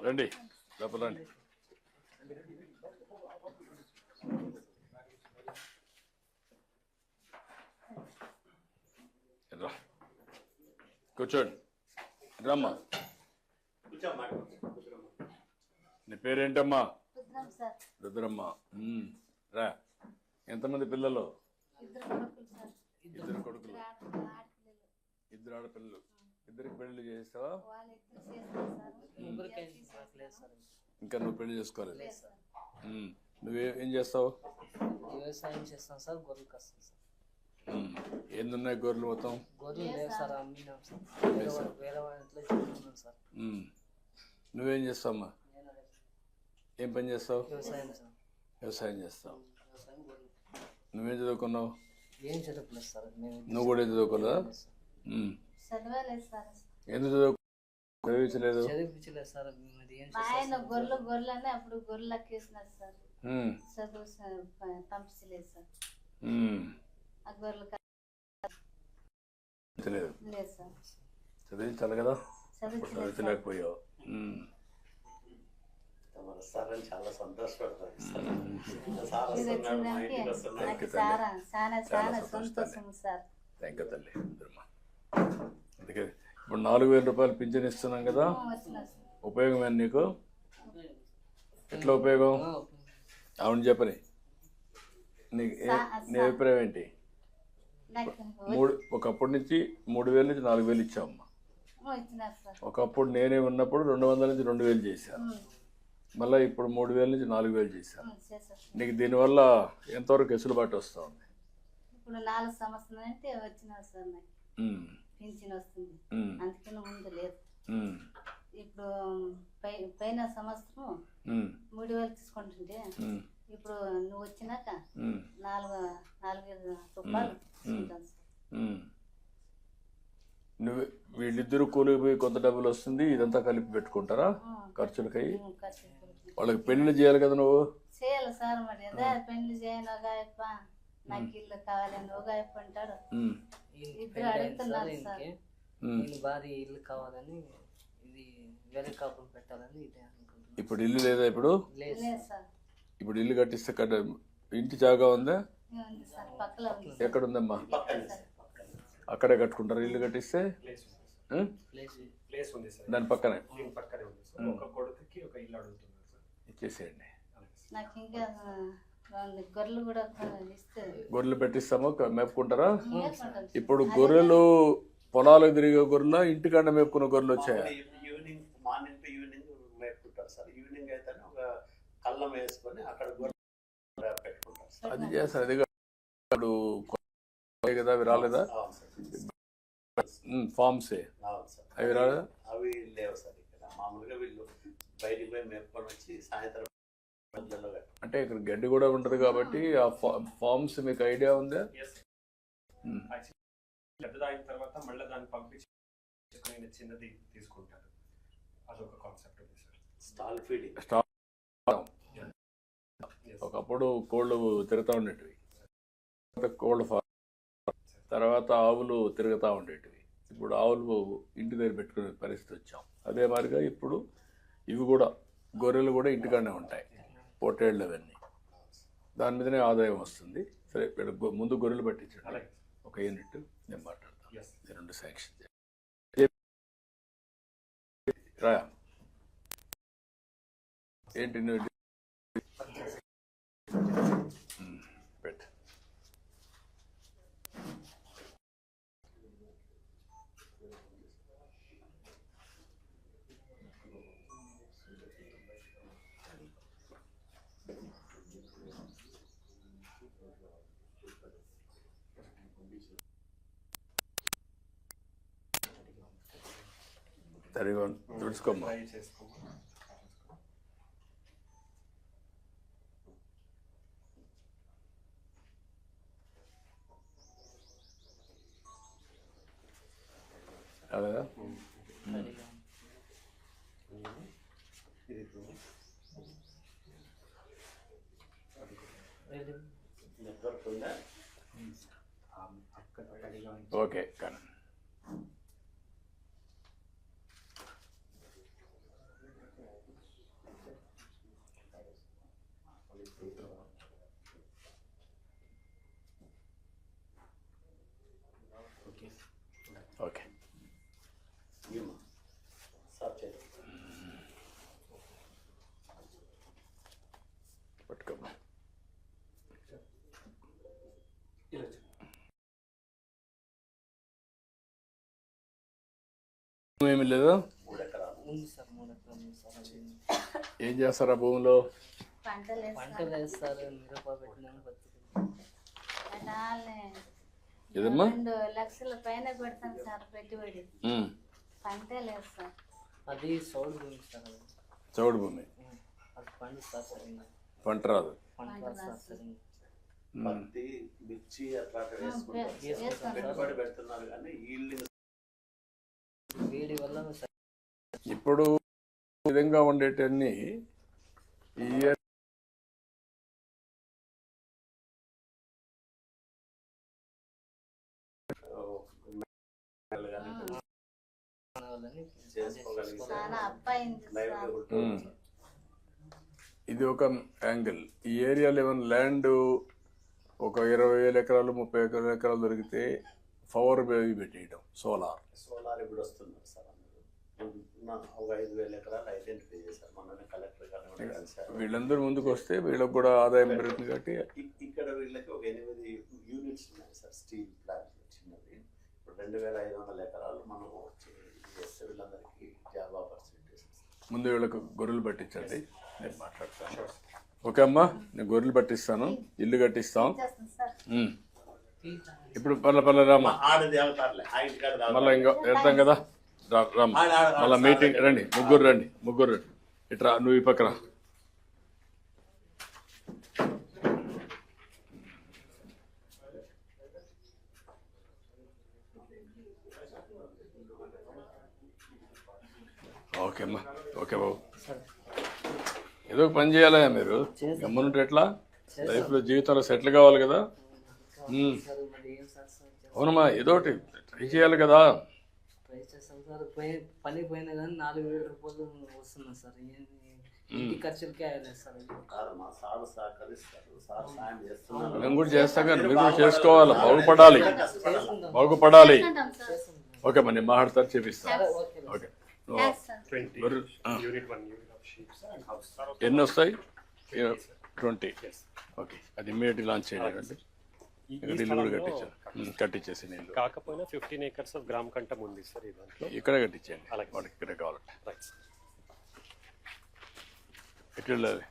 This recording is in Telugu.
రండి లోపల రండి. రా కూర్చోండి. రమ్మా. నీ పేరేంటమ్మా? రుద్రమ్మ. రా. ఎంతమంది పిల్లలు? ఇద్దరు కొడుకులు, ఇద్దరు ఆడపిల్లలు. ఇద్దరికి పెళ్లి చేస్తావా? ఇంకా నువ్వు పెళ్లి చేసుకోలేదు. నువ్వేం చేస్తావు? వ్యవసాయం చేస్తాం సార్. గొర్రెలు కస్తాం సార్. ఏందున్నాయి గొర్రెలు? మొత్తం గొర్రెలు లేవు సార్, అమ్మినాం సార్. వేరే వాళ్ళ ఇంట్లో సార్. నువ్వేం చేస్తావమ్మా? ఏం పని చేస్తావు? వ్యవసాయం సార్. వ్యవసాయం చేస్తావు. నువ్వేం చదువుకున్నావు? ఏం చదువుకోలేదు సార్. నువ్వు కూడా ఏం చదువుకోలేదా? ఎందుకు చదివించలేదు? చదివించలేదు సార్. ఆయన గొర్రెలు అని అప్పుడు గొర్రెలు ఎక్కేసినారు సార్. చదువు పంపించలేదు సార్. ఆ గొర్రెలు లేదు సార్. చదివించాలి కదా, చదివించలేకపోయావు. చాలా సంతోషపడతాను. థ్యాంక్ యూ తల్లి. అందుకే ఇప్పుడు 4,000 రూపాయలు పింఛన్ ఇస్తున్నాం కదా, ఉపయోగమే నీకు? ఎట్లా ఉపయోగం? అవును చెప్పని. నీ అభిప్రాయం ఏంటి? ఒకప్పటి నుంచి 3,000 నుంచి 4,000 ఇచ్చామమ్మా. ఒకప్పుడు నేనే ఉన్నప్పుడు 200 నుంచి 2,000 చేశాను. మళ్ళీ ఇప్పుడు 3,000 నుంచి 4,000 చేశాను. నీకు దీనివల్ల ఎంతవరకు వెసులుబాటు వస్తూ ఉంది? ఇప్పుడు 4 సంవత్సరాలు అంటే వచ్చినారు సార్. నాకు పింఛన్ వస్తుంది, అందుకని ముందు లేదు. ఇప్పుడు పైన సంవత్సరం 3,000 తీసుకుంటుంటే ఇప్పుడు నువ్వు వచ్చినాక 4,000 రూపాయలు తీసుకుంటాను సార్. నువ్వు వీళ్ళిద్దరూ కూలికి పోయి కొంత డబ్బులు వస్తుంది, ఇదంతా కలిపి పెట్టుకుంటారా ఖర్చులకై? వాళ్ళకి పెళ్లి చేయాలి కదా నువ్వు? చేయాలి సార్. మరి అదే పెళ్లి చేయను, ఒక అయ్యప్ప నాకు ఇల్లు కావాలని ఒక అయ్యప్ప అంటాడు. ఇద్దరు అడుగుతున్నారు సార్. భారీ ఇల్లు కావాలని, ఇది వేరే కాపురం పెట్టాలని ఇదే అనుకుంటున్నాను. ఇప్పుడు ఇల్లు లేదా? ఇప్పుడు లేదు సార్. ఇప్పుడు ఇల్లు కట్టిస్తే ఇంటి జాగా ఉందా? ఎక్కడ ఉందమ్మా? అక్కడే కట్టుకుంటారు ఇల్లు కట్టిస్తే? దాని పక్కనే ఇచ్చేసేయండి. గొర్రెలు పెట్టిస్తామో మేపుకుంటారా? ఇప్పుడు గొర్రెలు పొలాలకు తిరిగే గొర్రెలు, ఇంటికాడ మేపుకున్న గొర్రెలు వచ్చాయా? మార్నింగ్ టు ఈవినింగ్ మేపుకుంటారు సార్. ఈవినింగ్ అయితే ఒక కళ్ళం వేసుకొని అక్కడ గొర్రెలు పెట్టుకుంటారు. అది చేస్తారు. అది కదా, అవి రాలేదా? ఫార్మ్సే అవి రాలేదా? అవి లేవు సార్ ఇక్కడ. మామూలుగా వీళ్ళు బయటికి పోయి మేపుకొని వచ్చి సాయంత్రం. అంటే ఇక్కడ గడ్డి కూడా ఉంటుంది కాబట్టి ఆ ఫార్మ్స్ మీకు ఐడియా ఉందా? పెద్దదైన తర్వాత మళ్ళీ దాన్ని పంపించి చిన్నది తీసుకుంటారు. అదొక కాన్సెప్ట్ ఉంది సార్. Stall feeding. ఒకప్పుడు కోళ్ళు తిరుగుతూ ఉండేటివి, కోళ్ళ ఫార్మ్, తర్వాత ఆవులు తిరుగుతూ ఉండేటివి. ఇప్పుడు ఆవులు ఇంటి దగ్గర పెట్టుకునే పరిస్థితి వచ్చాం. అదే మాదిరిగా ఇప్పుడు ఇవి కూడా, గొర్రెలు కూడా ఇంటికాడనే ఉంటాయి, పొట్టేళ్ళు అవన్నీ. దాని మీదనే ఆదాయం వస్తుంది. సరే, ముందు గొర్రెలు పట్టించండి, ఒక యూనిట్. నేను మాట్లాడతాను, 2 శాంక్షన్ రా. ఏంటి పెట్టు. సరిగా తుడుచుకోమ్మా. అలాగా ఓకే. కానీ ఓకే సార్ చేయండి. పట్టుకోమ్మా. ఏమి లేదా? 3 ఎకరాలు. ఉంది సార్ 3 ఎకరాలు ఉంది సార్. అది ఏం చేస్తారు ఆ భూమిలో? పంటలు వేస్తాం పంటలు వేస్తారు, మిరప పెట్టినాను బతుకుతుంది. ఎడాలే ఏదమ్మా? 2 లక్షల పైన పెడతాం సార్ పెట్టుబడి. ఉమ్. పంటలు వేస్తాం. అది సౌడు భూమి సార్. అది చౌడు భూమి, అది పండిస్తారు సార్. ఇంకా పంట రాదు. పంట రాస్తారు సార్. ఇంకా పత్తి, మిర్చి అట్లాంటివి వేసుకుంటారు. వేస్తాం సార్. పెట్టుబడి పెడుతున్నారు కానీ ఈల్డింగ్ వేడి వల్ల ఇప్పుడు ఈ విధంగా ఉండేటన్ని ఈ ఇయర్ చేసుకోగలిగితే చాలా అప్పాయింది సార్. లైవ్లీహుడ్ ఇది ఒక యాంగిల్. ఈ ఏరియాలో ఏమైనా ల్యాండ్ ఒక 20,000 ఎకరాలు 30 ఎకరాలు దొరికితే పవర్ బేబీ పెట్టేయడం, సోలార్. సోలార్ ఇప్పుడు వస్తున్నారు సార్. అందరూ ఒక 5,000 ఎకరాలు ఐడెంటిఫై చేశారు. మొన్ననే కలెక్టర్ గారు కూడా కలిశారు. వీళ్ళందరూ ముందుకు వస్తే వీళ్ళకి కూడా ఆదాయం పెరుగుతుంది కాబట్టి ఇక్కడ వీళ్ళకి ఒక 8 యూనిట్స్ ఉన్నాయి సార్, స్టీల్ ప్లాంట్ చిన్నది. ఇప్పుడు 2,500 ఎకరాలు మనం చేస్తే వీళ్ళందరికీ జాబ్ ఆపర్చునిటీస్. ముందు వీళ్ళకు గొర్రెలు పట్టించండి, నేను మాట్లాడతాను. ఓకే అమ్మా, నేను గొర్రెలు పట్టిస్తాను, ఇల్లు కట్టిస్తాం. చేస్తాం సార్. ఉమ్. ఇప్పుడు పల్ల రామా, ఆడది అవుతారులే, ఆ ఇంటికాడ మళ్ళీ ఇంకా వెళ్తాం కదా. రామా మళ్ళీ మీటింగ్ రండి, ముగ్గురు రండి. ఇట్రా, నువ్వు ఈ పక్కన. ఓకే అమ్మా, ఓకే బాబు. ఏదో ఒక పని చేయాలా మీరు? గమ్మనుంటే ఎట్లా? లైఫ్లో జీవితంలో సెటిల్ కావాలి కదా. సార్ మరి ఏం సార్ సార్ అవునమ్మా, ఏదో ఒకటి ట్రై చేయాలి కదా. ట్రై చేస్తాం సార్. పని పోయినా కానీ 4,000 రూపాయలు వస్తున్నాయి సార్. ఇంటి ఖర్చులకే అయ్యలేదు సార్. కాదు, మా సార్ సహకరిస్తారు, సార్ సాయం చేస్తున్నారు. మేము కూడా చేస్తాం కానీ మీరు కూడా చేసుకోవాలి, బాగుపడాలి. చేసుకుంటాం సార్. ఓకే అమ్మా, నేను మాట్లాడతాను, చేపిస్తాను. ఓకే. Thanks sir. 20 గొర్రెలు, unit 1 unit of sheeps and house. ఎన్ని వస్తాయి? 20. ఓకే, అది ఇమ్మీడియట్లీ లాంచ్ చేయాలండి. ఇల్లు కూడా కట్టించాను, కట్టించేసి నీళ్ళు కాకపోయినా 15 acres ఆఫ్ గ్రామ్ కంటం ఉంది సార్ ఈ దాంట్లో. ఇక్కడే కట్టించేయండి, అలాగే. వాళ్ళకి ఇక్కడే కావాలంటే. రైట్. ఎట్లా వెళ్ళాలి?